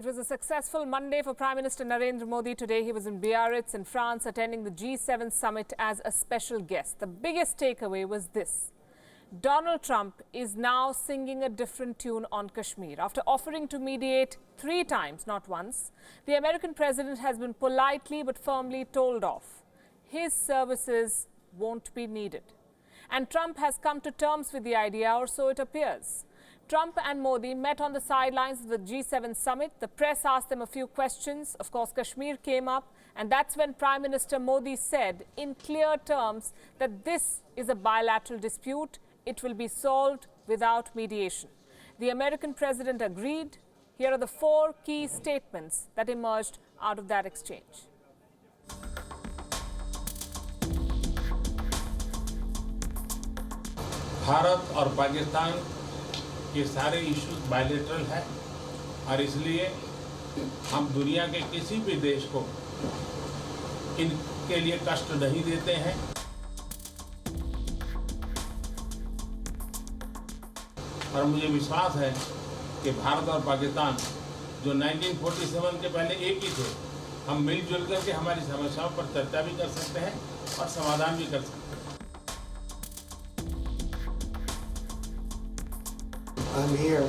It was a successful Monday for Prime Minister Narendra Modi. Today he was in Biarritz in France attending the G7 summit as a special guest. The biggest takeaway was this. Donald Trump is now singing a different tune on Kashmir. After offering to mediate 3 times, not once, the American president has been politely but firmly told off. His services won't be needed. And Trump has come to terms with the idea, or so it appears. Trump and Modi met on the sidelines of the G7 summit. The press asked them a few questions. Of course, Kashmir came up, and that's when Prime Minister Modi said in clear terms that this is a bilateral dispute. It will be solved without mediation. The American president agreed. Here are the 4 key statements that emerged out of that exchange. Bharat और पाकिस्तान ये सारे issues bilateral है और इसलिए हम दुनिया के किसी भी देश को इनके लिए कष्ट नहीं देते हैं। और मुझे विश्वास है कि भारत और पाकिस्तान जो 1947 के पहले एक ही थे, हम मिलजुल करके हमारी समस्याओं पर चर्चा भी कर सकते हैं और समाधान भी कर सकते हैं। I'm here. I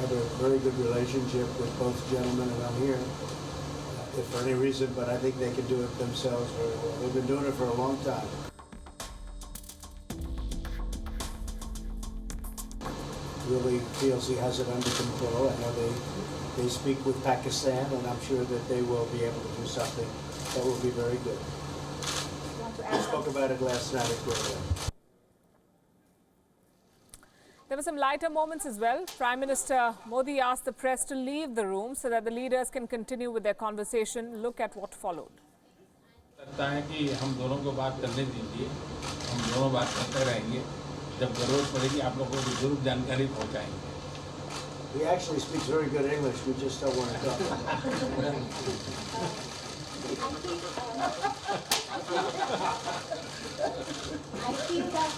have a very good relationship with both gentlemen, and I'm here. If for any reason, but I think they can do it themselves very well. They've been doing it for a long time. Really feels he has it under control. I know they speak with Pakistan, and I'm sure that they will be able to do something that will be very good. We spoke about it last night at Gravitas. There were some lighter moments as well. Prime Minister Modi asked the press to leave the room so that the leaders can continue with their conversation. Look at what followed. लगता है कि हम दोनों को बात करने दीजिए, हम दोनों बात करते रहेंगे। जब जरूरत पड़ेगी आप लोगों को जरूर जानकारी पहुंचाएंगे। He actually speaks very good English. We just don't want to talk. I feel that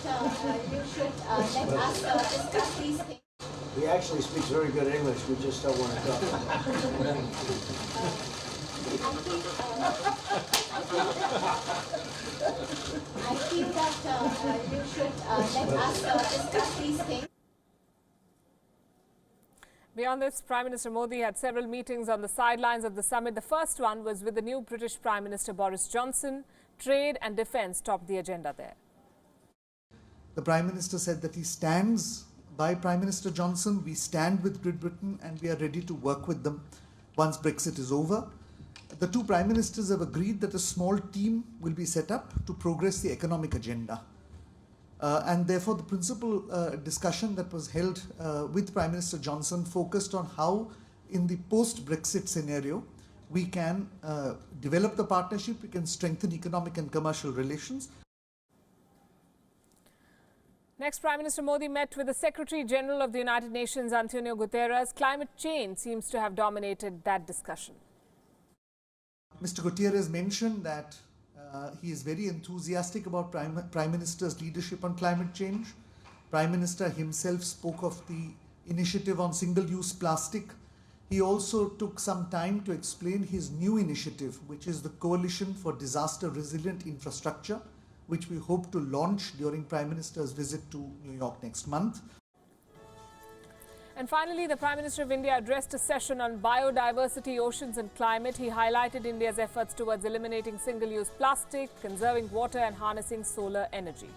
you should let us discuss these things. He actually speaks very good English. We just don't want to talk. I feel that you should let us discuss these things. Beyond this, Prime Minister Modi had several meetings on the sidelines of the summit. The first one was with the new British Prime Minister Boris Johnson. Trade and defence topped the agenda there. The Prime Minister said that he stands by Prime Minister Johnson. We stand with Great Britain and we are ready to work with them once Brexit is over. The 2 Prime Ministers have agreed that a small team will be set up to progress the economic agenda. And therefore, the principal discussion that was held with Prime Minister Johnson focused on how, in the post-Brexit scenario, we can develop the partnership, we can strengthen economic and commercial relations. Next, Prime Minister Modi met with the Secretary General of the United Nations, Antonio Guterres. Climate change seems to have dominated that discussion. Mr. Guterres mentioned that he is very enthusiastic about Prime Minister's leadership on climate change. Prime Minister himself spoke of the initiative on single-use plastic. He also took some time to explain his new initiative, which is the Coalition for Disaster Resilient Infrastructure, which we hope to launch during Prime Minister's visit to New York next month. And finally, the Prime Minister of India addressed a session on biodiversity, oceans and climate. He highlighted India's efforts towards eliminating single-use plastic, conserving water and harnessing solar energy.